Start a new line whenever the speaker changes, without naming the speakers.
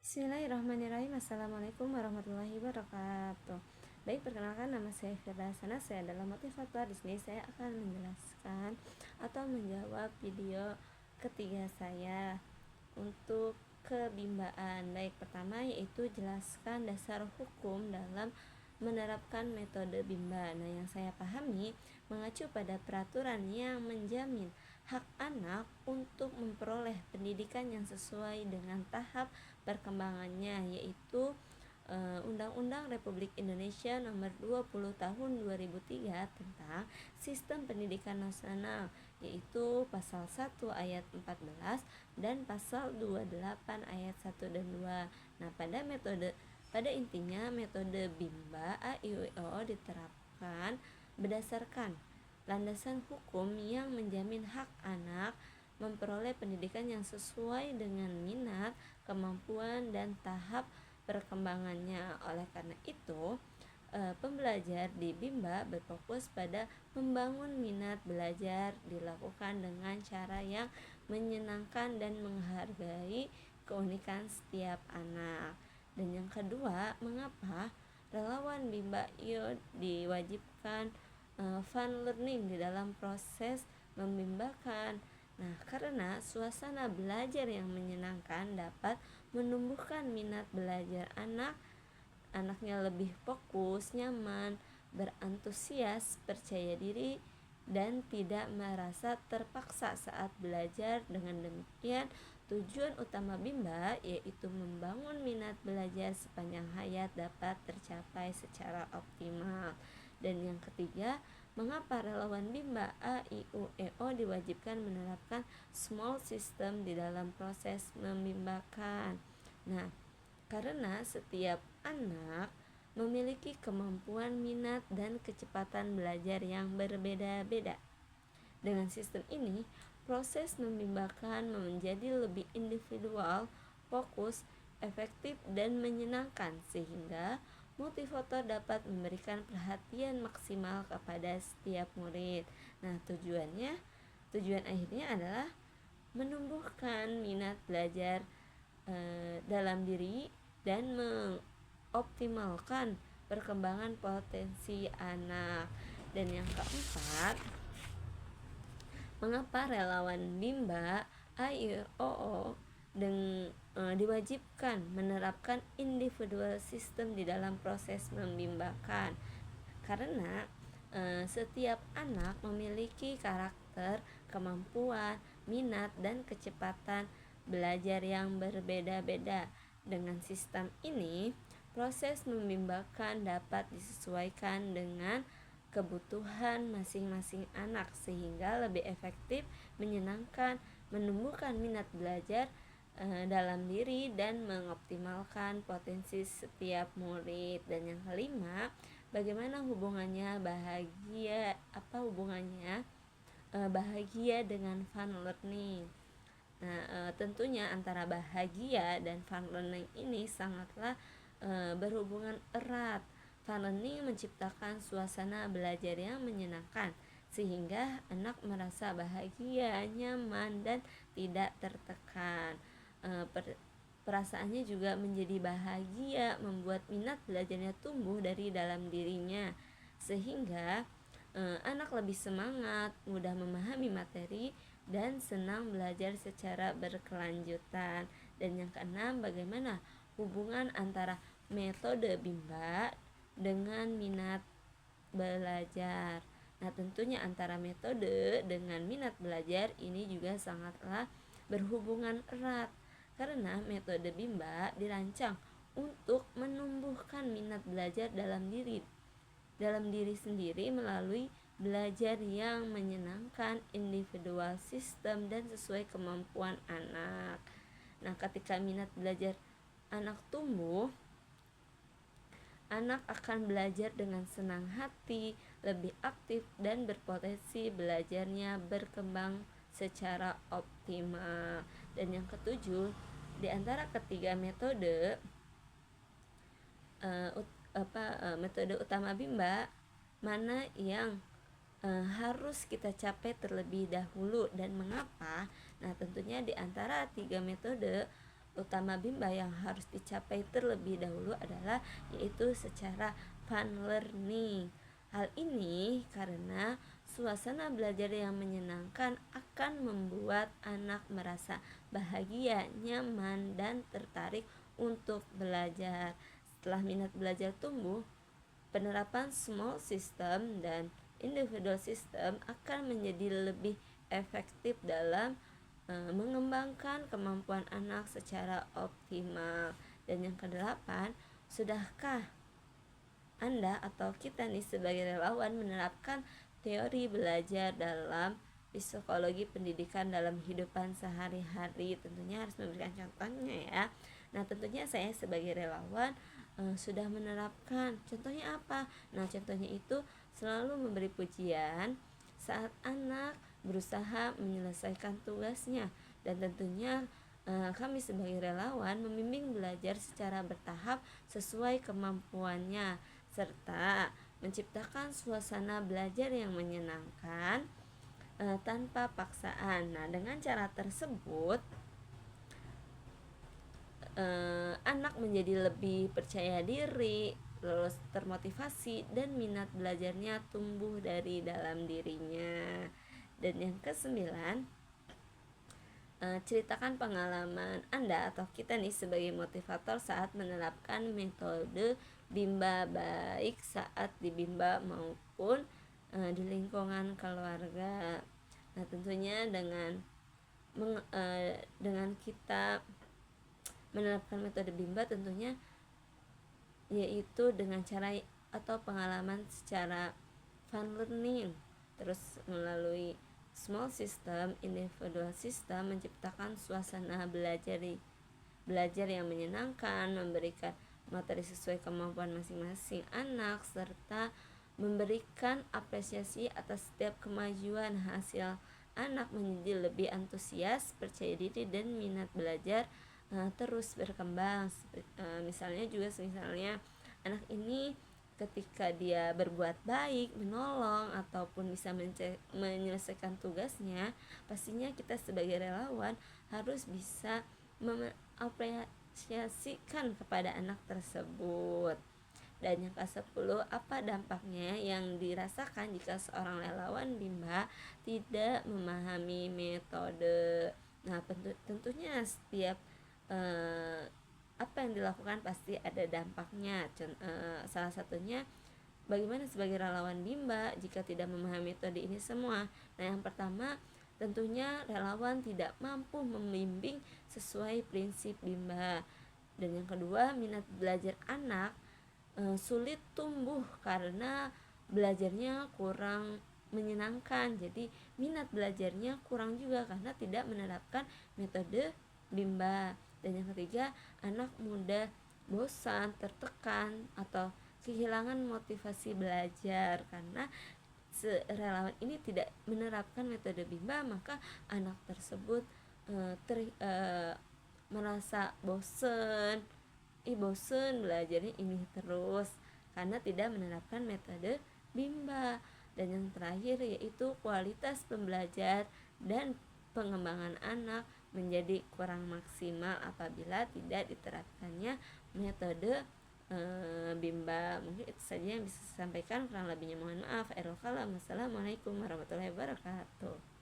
Bismillahirrahmanirrahim. Assalamualaikum warahmatullahi wabarakatuh. Baik, perkenalkan, nama saya Firda Sana. Saya adalah motivator. Di sini saya akan menjelaskan atau menjawab video ketiga saya untuk kebimbaan. Baik, pertama yaitu jelaskan dasar hukum dalam menerapkan metode bimba. Nah, yang saya pahami mengacu pada peraturan yang menjamin hak anak untuk memperoleh pendidikan yang sesuai dengan tahap perkembangannya, yaitu Undang-Undang Republik Indonesia Nomor 20 Tahun 2003 tentang Sistem Pendidikan Nasional, yaitu pasal 1 ayat 14 dan pasal 28 ayat 1 dan 2. Nah, pada intinya metode bimba AIUEO diterapkan berdasarkan landasan hukum yang menjamin hak anak memperoleh pendidikan yang sesuai dengan minat, kemampuan, dan tahap perkembangannya. Oleh karena itu, pembelajar di bimba berfokus pada membangun minat belajar, dilakukan dengan cara yang menyenangkan dan menghargai keunikan setiap anak. Dan yang kedua, mengapa relawan bimba IO diwajibkan fun learning di dalam proses membimbakan? Nah, karena suasana belajar yang menyenangkan dapat menumbuhkan minat belajar anaknya lebih fokus, nyaman, berantusias, percaya diri, dan tidak merasa terpaksa saat belajar. Dengan demikian, tujuan utama bimba, yaitu membangun minat belajar sepanjang hayat, dapat tercapai secara optimal. Dan yang ketiga, mengapa relawan bimba AIUEO diwajibkan menerapkan small system di dalam proses membimbakan? Nah, karena setiap anak memiliki kemampuan, minat, dan kecepatan belajar yang berbeda-beda. Dengan sistem ini, proses membimbakan menjadi lebih individual, fokus, efektif, dan menyenangkan, sehingga motivator dapat memberikan perhatian maksimal kepada setiap murid. Nah, tujuan akhirnya adalah menumbuhkan minat belajar dalam diri dan mengoptimalkan perkembangan potensi anak. Dan yang keempat, mengapa relawan bimba AIUEO diwajibkan menerapkan individual system di dalam proses membimbakan? Karena setiap anak memiliki karakter, kemampuan, minat, dan kecepatan belajar yang berbeda-beda. Dengan sistem ini, proses membimbakan dapat disesuaikan dengan kebutuhan masing-masing anak, sehingga lebih efektif, menyenangkan, menumbuhkan minat belajar dalam diri, dan mengoptimalkan potensi setiap murid. Dan yang kelima, bagaimana hubungannya bahagia dengan fun learning? Nah, tentunya antara bahagia dan fun learning ini sangatlah berhubungan erat. Fun learning menciptakan suasana belajar yang menyenangkan, sehingga anak merasa bahagia, nyaman, dan tidak tertekan. Perasaannya juga menjadi bahagia, membuat minat belajarnya tumbuh dari dalam dirinya, sehingga anak lebih semangat, mudah memahami materi, dan senang belajar secara berkelanjutan. Dan yang keenam, bagaimana hubungan antara metode bimba dengan minat belajar? Nah, tentunya antara metode dengan minat belajar ini juga sangatlah berhubungan erat, karena metode bimba dirancang untuk menumbuhkan minat belajar dalam diri sendiri melalui belajar yang menyenangkan, individual system, dan sesuai kemampuan anak. Nah, ketika minat belajar anak tumbuh, anak akan belajar dengan senang hati, lebih aktif, dan berpotensi belajarnya berkembang secara optimal. Dan yang ketujuh, di antara ketiga metode metode utama bimba, mana yang harus kita capai terlebih dahulu dan mengapa? Nah, tentunya di antara tiga metode utama Bimba yang harus dicapai terlebih dahulu adalah yaitu secara fun learning. Hal ini karena suasana belajar yang menyenangkan akan membuat anak merasa bahagia, nyaman, dan tertarik untuk belajar. Setelah minat belajar tumbuh, penerapan small system dan individual system akan menjadi lebih efektif dalam mengembangkan kemampuan anak secara optimal. Dan yang kedelapan, sudahkah Anda atau kita nih sebagai relawan menerapkan teori belajar dalam psikologi pendidikan dalam kehidupan sehari-hari? Tentunya harus memberikan contohnya ya. Nah, tentunya saya sebagai relawan sudah menerapkan. Contohnya apa? Nah, contohnya itu selalu memberi pujian saat anak berusaha menyelesaikan tugasnya, dan tentunya kami sebagai relawan membimbing belajar secara bertahap sesuai kemampuannya, serta menciptakan suasana belajar yang menyenangkan tanpa paksaan. Nah, dengan cara tersebut anak menjadi lebih percaya diri, terus termotivasi, dan minat belajarnya tumbuh dari dalam dirinya. Dan yang kesembilan, ceritakan pengalaman Anda atau kita nih sebagai motivator saat menerapkan metode Bimba, baik saat di Bimba maupun di lingkungan keluarga. Nah, tentunya dengan kita menerapkan metode Bimba tentunya yaitu dengan cara atau pengalaman secara fun learning, terus melalui small system, individual system, menciptakan suasana belajar yang menyenangkan, memberikan materi sesuai kemampuan masing-masing anak, serta memberikan apresiasi atas setiap kemajuan hasil anak menjadi lebih antusias, percaya diri, dan minat belajar terus berkembang. Misalnya anak ini ketika dia berbuat baik, menolong, ataupun bisa menyelesaikan tugasnya, pastinya kita sebagai relawan harus bisa mengapresiasikan kepada anak tersebut. Dan yang ke-10, apa dampaknya yang dirasakan jika seorang relawan Bimba tidak memahami metode? Nah, tentunya setiap apa yang dilakukan pasti ada dampaknya. Salah satunya, bagaimana sebagai relawan Bimba jika tidak memahami metode ini semua? Nah, yang pertama, tentunya relawan tidak mampu membimbing sesuai prinsip Bimba. Dan yang kedua, minat belajar anak sulit tumbuh karena belajarnya kurang menyenangkan. Jadi minat belajarnya kurang juga karena tidak menerapkan metode Bimba. Dan yang ketiga, anak mudah bosan, tertekan, atau kehilangan motivasi belajar karena relawan ini tidak menerapkan metode Bimba, maka anak tersebut merasa bosan belajarnya ini terus karena tidak menerapkan metode Bimba. Dan yang terakhir yaitu kualitas pembelajar dan pengembangan anak menjadi kurang maksimal apabila tidak diterapkannya metode Bimba. Mungkin itu saja yang bisa saya sampaikan, kurang lebihnya mohon maaf. Assalamualaikum warahmatullahi wabarakatuh.